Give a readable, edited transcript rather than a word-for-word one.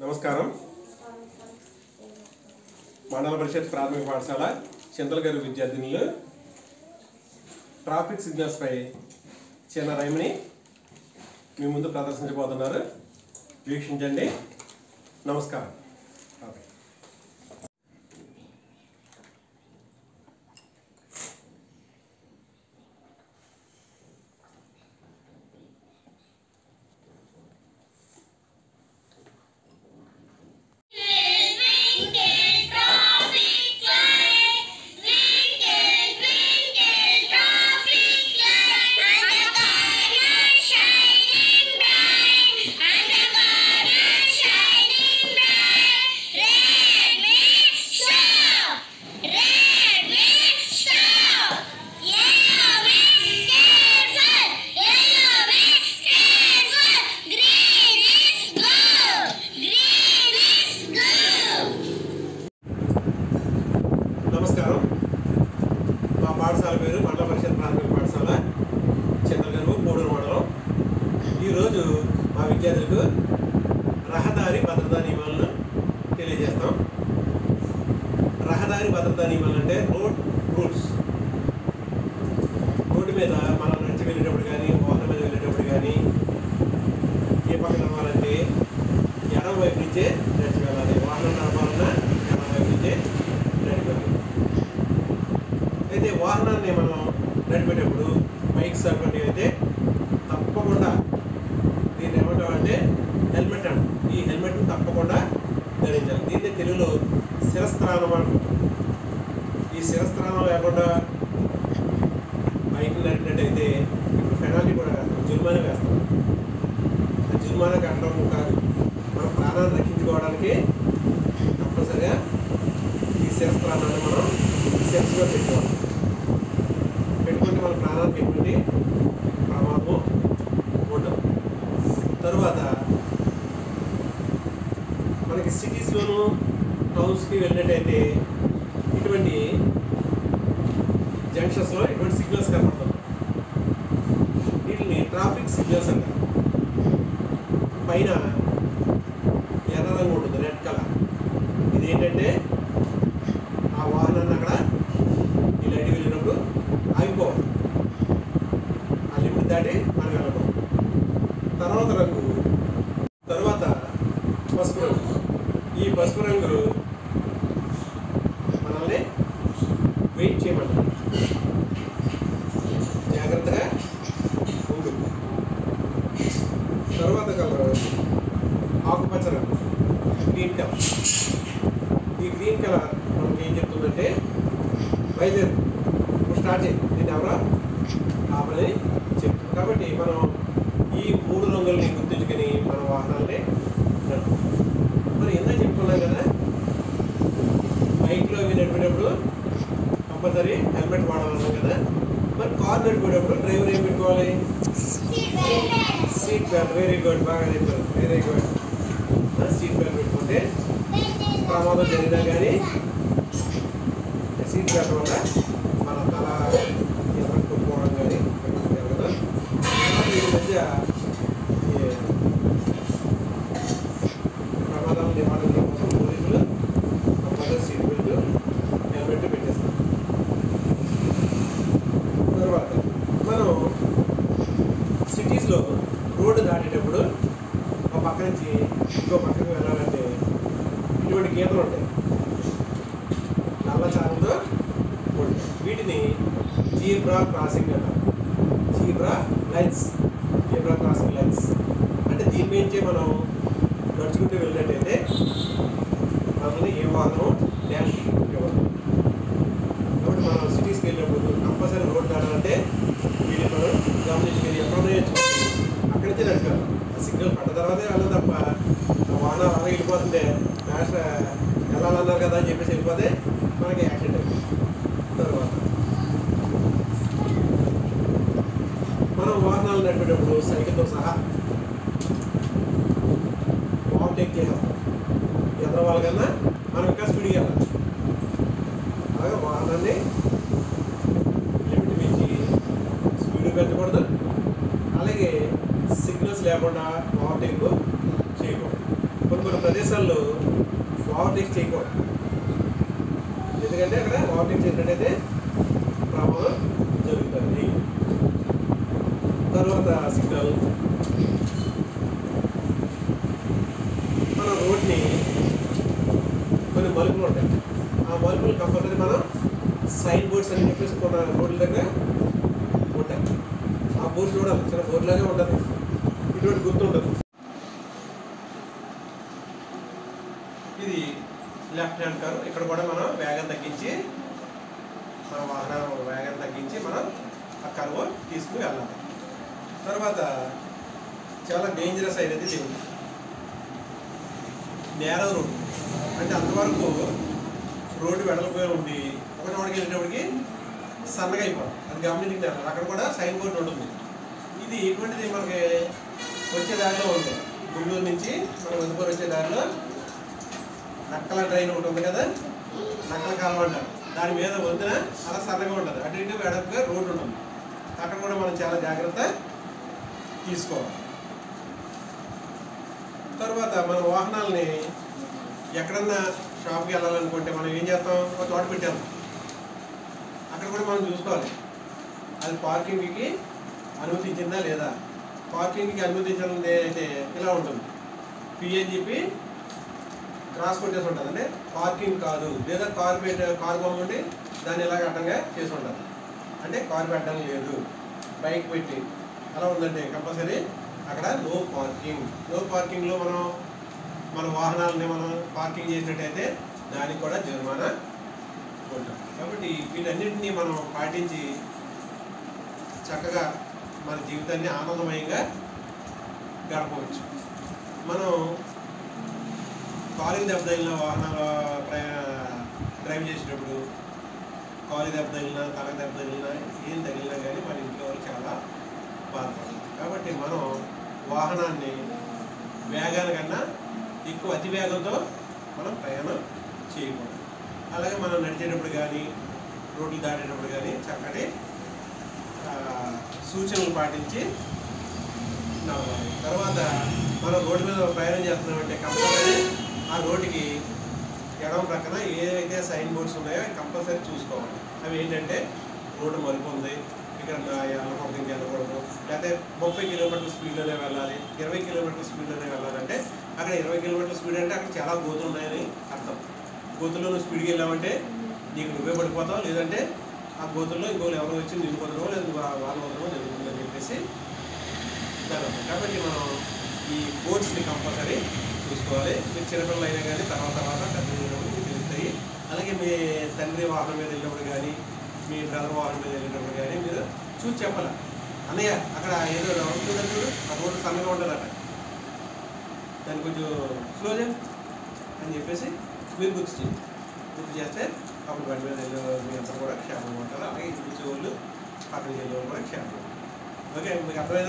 నమస్కారం. మండల పరిషత్ ప్రాథమిక పాఠశాల చింతలగారి విద్యార్థినులు ట్రాఫిక్ సిగ్నల్స్ పై చిన్న రైమ్ని మీ ముందు ప్రదర్శించబోతున్నారు. వీక్షించండి. నమస్కారం. నమస్కారం. మా పాఠశాల పేరు మండల పరిషత్ ప్రాథమిక పాఠశాల చింతలగారు కోడూరు మండలం. ఈరోజు మా విద్యార్థులకు రహదారి భద్రతా నియమాలను తెలియజేస్తాం. రహదారి భద్రతా నియమాలు అంటే రోడ్ రూల్స్. రోడ్డు మీద మనం నడిచి వెళ్ళేటప్పుడు కానీ వాహనం మీద వెళ్ళేటప్పుడు కానీ ఏ పక్కన నడవాలంటే ఎడమ వైపు నుంచే నడిచి వెళ్ళాలి. వాహనం నడపాలన్నా ఎడమ వైపు నుంచే నడిపాలి. అయితే వాహనాన్ని మనం నడిపేటప్పుడు బైక్స్ అటువంటివి అయితే తప్పకుండా దీన్ని ఏమంటామంటే హెల్మెట్ అంట. ఈ హెల్మెట్ తప్పకుండా ధరించాలి. దీన్ని తెలుగులో శిరస్త్రాణం అంటారు. ఈ శిరస్త్రాణం లేకుండా బైక్ నడిపినట్టయితే ఇప్పుడు పెనాల్టీ కూడా వేస్తాం, జుర్మానా వేస్తాం. ఆ జుర్మానా కట్టడం కాదు, మన ప్రాణాన్ని రక్షించుకోవడానికి తప్పనిసరిగా ఈ శిరస్త్రాణాన్ని మనం సెన్స్గా పెట్టుకోవాలి. పెట్టుకుంటే మన ప్రాణానికి ఎటువంటి ప్రమాదం ఉండదు. తరువాత మనకి సిటీస్లోను టౌన్స్కి వెళ్ళినట్టయితే ఇటువంటి జంక్షన్స్లో ఇటువంటి సిగ్నల్స్ కనపడతాయి. వీటిని ట్రాఫిక్ సిగ్నల్స్ అంటారు. పైన ఎర్ర రంగు ఉంటుంది, రెడ్ కలర్. ఇది ఏంటంటే ఆ వాహనాన్ని అక్కడ ఈ లైట్ వెళ్ళినప్పుడు ఆగిపోవాలి. ఆ లిమిట్ దాటి మనం వెళ్ళకూడదు. తర్వాత పసుపు రంగు. ఈ పసుపు రంగు మనల్ని వెయిట్ చేయమంటారు. జాగ్రత్తగా ఉండు. తర్వాత కలర్ ఆకుపచ్చ రంగు, గ్రీన్ కలర్. ఈ గ్రీన్ కలర్ మనకి ఏం చెప్తుందంటే బయలుదేరు, స్టార్ట్ చేయి, దీన్ని ఎవరో ఆపని చెప్తుంది. కాబట్టి మనం ఈ మూడు రంగుల్ని గుర్తుంచుకొని మన వాహనాలని నడుపుతాం. మనం ఎంత చెప్పుకున్నాం కదా, బైక్లో అవి నడిపేటప్పుడు కంపల్సరీ హెల్మెట్ వాడాలన్నాం కదా. మరి కార్ నడిపేటప్పుడు డ్రైవర్ ఏం పెట్టుకోవాలి? Seat belt. వెరీ గుడ్, బాగా చెప్పారు, వెరీ గుడ్. సీట్ బెల్ట్ పెట్టుకుంటే ప్రమాదం జరిగినా కానీ సీట్ బెల్ట్ వల్ల మన తల ఎదుర్కొపోవడం కానీ జరగదు. ఈ మధ్య ప్రమాదం నివారణ కోసం పోలీసులు కంపల్సరీ సీట్ బెల్ట్ హెల్మెట్ పెట్టేస్తాం. తర్వాత మనం సిటీస్లో రోడ్డు దాటేటప్పుడు ఒక పక్క నుంచి ఇంకో పక్కకి వెళ్ళాలంటే ఇటువంటి గీతలు ఉంటాయి, నల్ల చాలంతో ఉంటాయి. వీటిని జీబ్రా క్రాసింగ్ అంటారు. Zebra lines, zebra crossing lines అంటే దీని నుంచే మనం నడుచుకుంటూ వెళ్ళినట్టయితే మనల్ని ఏ వాహనం డాష్ ఇవ్వదు. కాబట్టి మనం సిటీస్కి వెళ్ళినప్పుడు కంపల్సరీ రోడ్ దాటాలంటే వీటిని మనం గమనించుకొని ఎక్కడ అక్కడి నుంచే నడిపాలి. ఆ సిగ్నల్ పడ్డ తర్వాతే వెళ్ళదు తప్ప వాహనాలు అలా వెళ్ళిపోతుంటే డాష్ వెళ్ళాలన్నారు కదా అని చెప్పేసి వెళ్ళిపోతే మనకి యాక్సిడెంట్ అవుతుంది. తర్వాత మనం వాహనాలు నడిపేటప్పుడు సైకిల్తో సహా ఓవర్టేక్ చేసేస్తాం. ఎదురు వాళ్ళకన్నా మనం ఇంకా స్పీడ్గా వెళ్ళాలి. అలాగే వాహనాన్ని లిమిట్ మించి స్పీడ్ పెంచకూడదు, అలాగే సిగ్నల్స్ లేకుండా ఓవర్టేక్ చేయకూడదు. కొన్ని ప్రదేశాల్లో ఓవర్టేక్ చేయకూడదు, ఎందుకంటే అక్కడ ఓవర్టేక్ చేసినట్టయితే ప్రమాదం జరుగుతుంది. తర్వాత సిగ్నల్, మన రోడ్ని కొన్ని మలుపులు ఉంటాయి, ఆ మలుపులు కంపల్సరీ మనం సైన్ బోర్డ్స్ అని చెప్పేసి కొన్ని రోడ్ల దగ్గర ఉంటాయి, ఆ బోర్డు చూడాలి, చిన్న బోర్డు లాగే ఉంటుంది, ఇటువంటి గుర్తు ఉంటుంది. ఇది లెఫ్ట్ హ్యాండ్ కారు, ఇక్కడ కూడా మనం వేగం తగ్గించి మన వాహనం వేగం తగ్గించి మనం ఆ కర్వ్ తీసుకుని వెళ్ళాలి. తర్వాత చాలా డేంజరస్ అయినది దేవుడు నేరో రోడ్డు, అంటే అంతవరకు రోడ్డు వెడల్పోయి ఉండి ఒక చోటకి వెళ్ళేటప్పటికి సన్నగా అయిపోవాలి, అది గమనించాలి. అక్కడ కూడా సైన్ బోర్డు ఉంటుంది. ఇది ఎటువంటిది మనకి వచ్చే దారిలో ఉంది, గుంటూరు నుంచి మనం వెనుకూరు వచ్చే దారిలో నక్కల డ్రైన్ ఒకటి ఉంది కదా, నక్కల కాలం అంటారు, దాని మీద వంతున అలా సన్నగా ఉంటుంది, అటు ఇటు వెడల్పుగా రోడ్డు ఉంటుంది. అక్కడ కూడా మనం చాలా జాగ్రత్త తీసుకోవాలి. తర్వాత మన వాహనాలని ఎక్కడన్నా షాప్కి వెళ్ళాలనుకుంటే మనం ఏం చేస్తాం, ఒక చోట పెట్టాము, అక్కడ కూడా మనం చూసుకోవాలి అది పార్కింగ్కి అనుమతించిందా లేదా. పార్కింగ్కి అనుమతించింది అయితే ఇలా ఉంటుంది, పిఎన్జిపి క్రాస్ కొట్టేసి ఉంటుంది, అంటే పార్కింగ్ కాదు, లేదా కారు బొమ్మ ఉండి దాన్ని ఇలాగ అడ్డంగా చేసి ఉంటుంది, అంటే కారు పెట్టడం లేదు, బైక్ పెట్టి అలా ఉందంటే కంపల్సరీ అక్కడ నో పార్కింగ్. నో పార్కింగ్లో మనం మన వాహనాలని మనం పార్కింగ్ చేసినట్టయితే దానికి కూడా జరిమానా ఉంటుంది. కాబట్టి వీటన్నింటినీ మనం పాటించి చక్కగా మన జీవితాన్ని ఆనందమయంగా గడపవచ్చు. మనం కాలుకి దెబ్బతగిలిన వాహనాల డ్రైవ్ చేసేటప్పుడు కాలు దెబ్బతగిలినా తలకు దెబ్బతగిలినా ఏం తగిలినా కానీ మన ఇంట్లో వాళ్ళు చాలా బాధపడతారు. కాబట్టి మనం వాహనాన్ని వేగానికన్నా ఎక్కువ అతి వేగంతో మనం ప్రయాణం చేయకూడదు. అలాగే మనం నడిచేటప్పుడు కానీ రోడ్లు దాటేటప్పుడు కానీ చక్కటి సూచనలు పాటించి నడవాలి. తర్వాత మనం రోడ్డు మీద ప్రయాణం చేస్తున్నామంటే కంపల్సరీ ఆ రోడ్డుకి ఎడమ ప్రక్కన ఏదైతే సైన్ బోర్డ్స్ ఉన్నాయో కంపల్సరీ చూసుకోవాలి. అవి ఏంటంటే రోడ్డు మలుపు ఉంది, ఇక్కడ వెళ్ళకూడదు, వెళ్ళకూడదు, లేకపోతే 30 కిలోమీటర్ల స్పీడ్లోనే వెళ్ళాలి, 20 కిలోమీటర్ల స్పీడ్లోనే వెళ్ళాలంటే అక్కడ 20 కిలోమీటర్ల స్పీడ్ అంటే అక్కడ చాలా గోతులు ఉన్నాయని అర్థం. గోతుల్లో నువ్వు స్పీడ్కి వెళ్ళామంటే నీకు నువ్వే పడిపోతావు, లేదంటే ఆ గోతుల్లో ఇంకోళ్ళు ఎవరో వచ్చి నిన్ను కుదరవో లేదు వాళ్ళు కుదరవో జరుగుతుందని చెప్పేసి దాని. కాబట్టి మనం ఈ బోర్డ్స్ని కంపల్సరీ చూసుకోవాలి. మీరు చిన్నపిల్లలు అయినా కానీ తర్వాత పెద్ద మీకు తెలుస్తాయి. అలాగే మీ తండ్రి వాహనం మీద వెళ్ళినప్పుడు కానీ మీ బ్రదర్ వాహనం మీద వెళ్ళినప్పుడు కానీ మీరు చూసి చెప్పాలి, అన్నయ్య అక్కడ ఏదో ఉంటుందని చూడు, ఆ రోడ్డు సన్నగా ఉంటుందట, దాన్ని కొంచెం స్లో అని చెప్పేసి మీరు గుర్తు చేస్తే అప్పుడు బండి మీద వెళ్ళే మీ అందరూ కూడా క్షేమంగా ఉంటారు. అలాగే ఇటు వచ్చే వాళ్ళు పక్కన వెళ్ళే వాళ్ళు కూడా క్షేమంగా. ఓకే, మీకు అర్థమైందా?